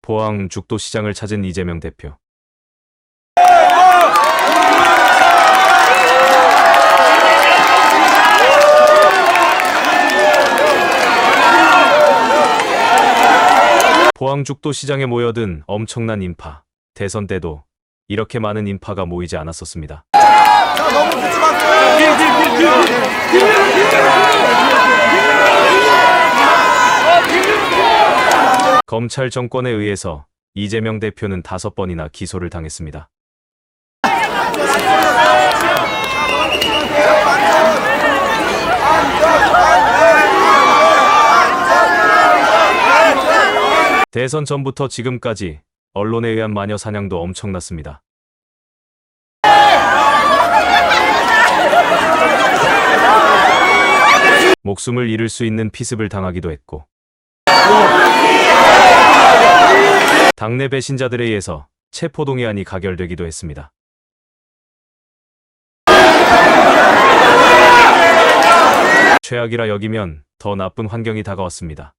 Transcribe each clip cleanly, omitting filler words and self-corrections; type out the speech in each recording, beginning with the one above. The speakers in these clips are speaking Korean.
포항 죽도시장을 찾은 이재명 대표. 포항 죽도시장에 모여든 엄청난 인파. 대선 때도 이렇게 많은 인파가 모이지 않았었습니다. 검찰 정권에 의해서 이재명 대표는 5번이나 기소를 당했습니다. 대선 전부터 지금까지 언론에 의한 마녀 사냥도 엄청났습니다. 목숨을 잃을 수 있는 피습을 당하기도 했고, 당내 배신자들에 의해서 체포동의안이 가결되기도 했습니다. 최악이라 여기면 더 나쁜 환경이 다가왔습니다.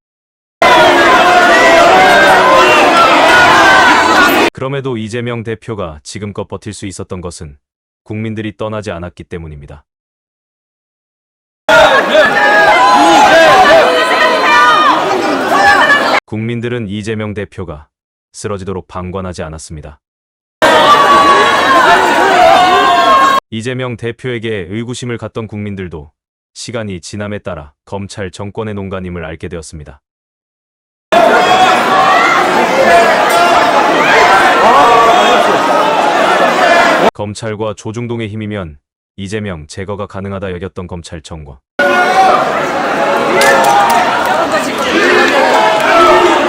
그럼에도 이재명 대표가 지금껏 버틸 수 있었던 것은 국민들이 떠나지 않았기 때문입니다. 국민들은 이재명 대표가 쓰러지도록 방관하지 않았습니다. 이재명 대표에게 의구심을 갖던 국민들도 시간이 지남에 따라 검찰 정권의 농간임을 알게 되었습니다. 검찰과 조중동의 힘이면 이재명 제거가 가능하다 여겼던 검찰 정권.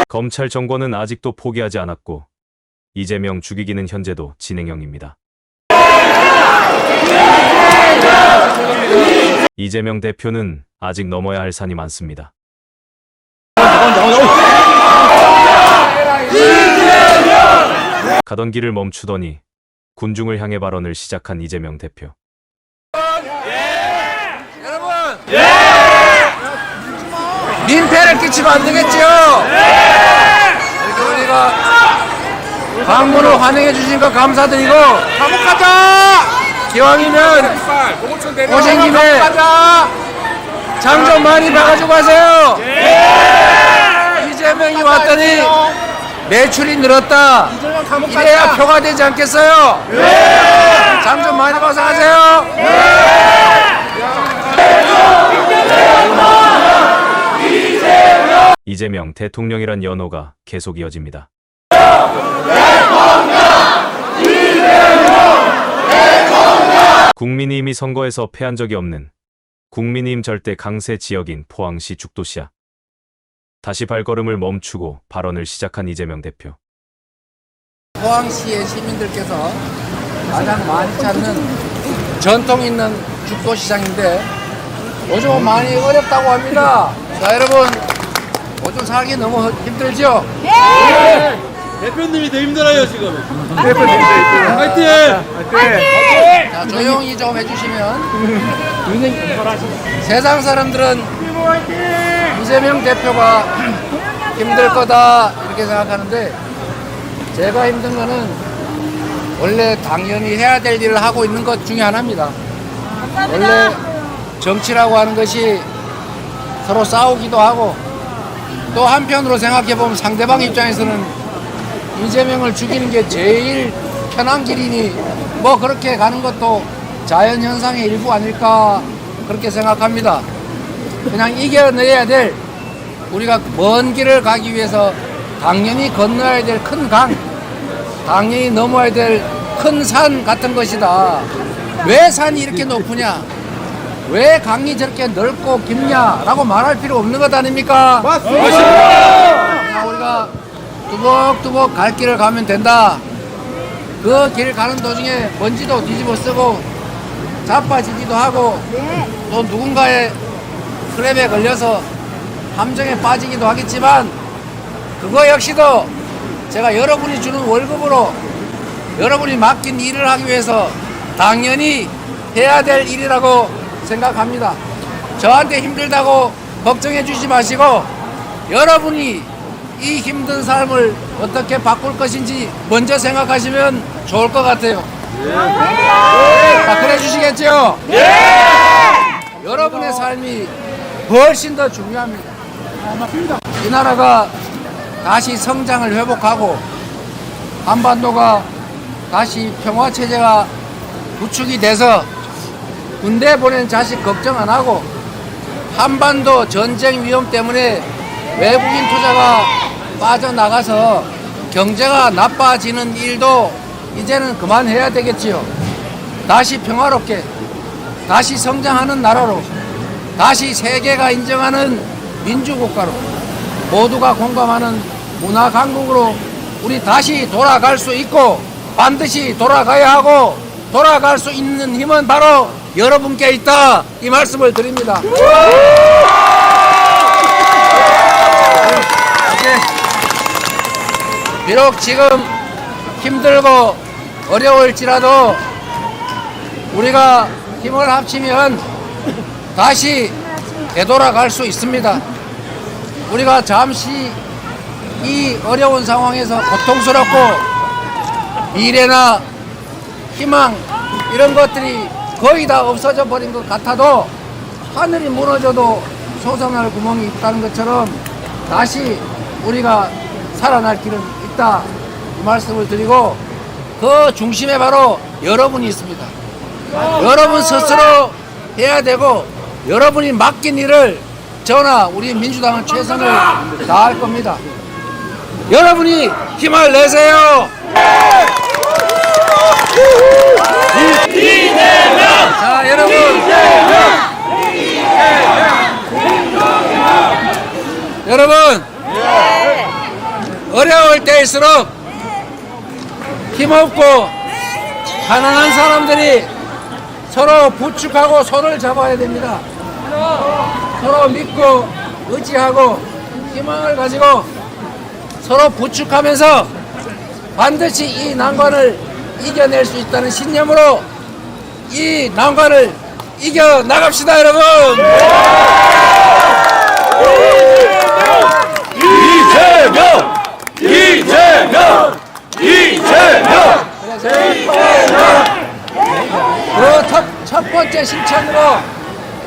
검찰 정권은 아직도 포기하지 않았고 이재명 죽이기는 현재도 진행형입니다. 이재명 대표는 아직 넘어야 할 산이 많습니다. 가던 길을 멈추더니 군중을 향해 발언을 시작한 이재명 대표. 여러분! 민폐를 끼치면 안 되겠죠? 이렇게 우리가 방문을 환영해 주신 거 감사드리고 감옥 가자! 기왕이면 오신 김에 장 좀 많이 봐가지고 가세요. 이재명이 왔더니 매출이 늘었다. 이래야 표가 되지 않겠어요? 장 좀 많이 봐서 가세요. 이재명 대통령이란 연호가 계속 이어집니다. 국민의힘이 선거에서 패한 적이 없는 국민의힘 절대 강세 지역인 포항시 죽도시야. 다시 발걸음을 멈추고 발언을 시작한 이재명 대표. 포항시의 시민들께서 가장 많이 찾는 전통 있는 죽도시장인데 요즘은 많이 어렵다고 합니다. 자, 여러분, 요즘 살기 너무 힘들죠? 네. 대표님이 더 힘들어요 지금. 대표님 화이팅! 자, 조용히 좀 해주시면. 세상 사람들은 이재명 대표가 힘들 거다 이렇게 생각하는데 제가 힘든 거는 원래 당연히 해야 될 일을 하고 있는 것 중에 하나입니다. 원래 정치라고 하는 것이 서로 싸우기도 하고 또 한편으로 생각해보면 상대방 입장에서는 이재명을 죽이는 게 제일 편한 길이니 뭐 그렇게 가는 것도 자연현상의 일부 아닐까 그렇게 생각합니다. 그냥 이겨내야 될 우리가 먼 길을 가기 위해서 당연히 건너야 될 큰 강, 당연히 넘어야 될 큰 산 같은 것이다. 왜 산이 이렇게 높으냐? 왜 강이 저렇게 넓고 깊냐라고 말할 필요 없는 것 아닙니까? 맞습니다. 우리가 뚜벅뚜벅 갈 길을 가면 된다. 그 길 가는 도중에 먼지도 뒤집어 쓰고 자빠지기도 하고 또 누군가의 트랩에 걸려서 함정에 빠지기도 하겠지만 그거 역시도 제가 여러분이 주는 월급으로 여러분이 맡긴 일을 하기 위해서 당연히 해야 될 일이라고 생각합니다. 저한테 힘들다고 걱정해 주지 마시고 여러분이 이 힘든 삶을 어떻게 바꿀 것인지 먼저 생각하시면 좋을 것 같아요. 자, 그래 주시겠죠? 여러분의 삶이 훨씬 더 중요합니다. 이 나라가 다시 성장을 회복하고 한반도가 다시 평화체제가 구축이 돼서 군대 보낸 자식 걱정 안 하고 한반도 전쟁 위험 때문에 외국인 투자가 빠져나가서 경제가 나빠지는 일도 이제는 그만해야 되겠지요. 다시 평화롭게, 다시 성장하는 나라로, 다시 세계가 인정하는 민주국가로, 모두가 공감하는 문화 강국으로 우리 다시 돌아갈 수 있고 반드시 돌아가야 하고 돌아갈 수 있는 힘은 바로 여러분께 있다, 이 말씀을 드립니다. 비록 지금 힘들고 어려울지라도 우리가 힘을 합치면 다시 되돌아갈 수 있습니다. 우리가 잠시 이 어려운 상황에서 고통스럽고 미래나 희망 이런 것들이 거의 다 없어져 버린 것 같아도 하늘이 무너져도 솟아날 구멍이 있다는 것처럼 다시 우리가 살아날 길은 있다, 이 말씀을 드리고 그 중심에 바로 여러분이 있습니다. 여러분 스스로 해야 되고 여러분이 맡긴 일을 저나 우리 민주당은 최선을 다할 겁니다. 여러분이 힘을 내세요. 자, 여러분 어려울 때일수록 힘없고 가난한 사람들이 서로 부축하고 손을 잡아야 됩니다. 서로 믿고 의지하고 희망을 가지고 서로 부축하면서 반드시 이 난관을 이겨낼 수 있다는 신념으로 이 난관을 이겨 나갑시다, 여러분. 이재명! 그 첫 번째 실천으로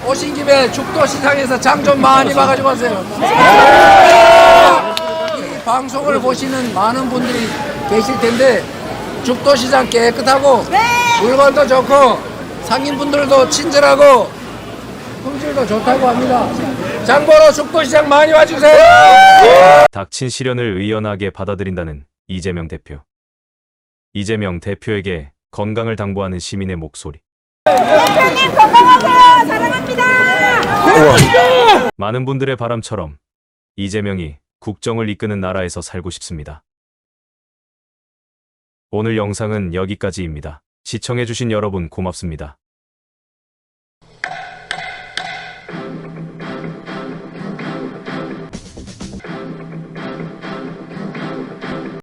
오신 김에 죽도시장에서 장 좀 많이 봐가지고 가세요. 이 방송을 보시는 많은 분들이 계실 텐데 죽도시장 깨끗하고 물건도 좋고 상인분들도 친절하고 품질도 좋다고 합니다. 장보러 죽도시장 많이 와주세요. 닥친 시련을 의연하게 받아들인다는 이재명 대표. 이재명 대표에게 건강을 당부하는 시민의 목소리. 대표님 건강하세요. 사랑합니다. 많은 분들의 바람처럼 이재명이 국정을 이끄는 나라에서 살고 싶습니다. 오늘 영상은 여기까지입니다. 시청해주신 여러분 고맙습니다.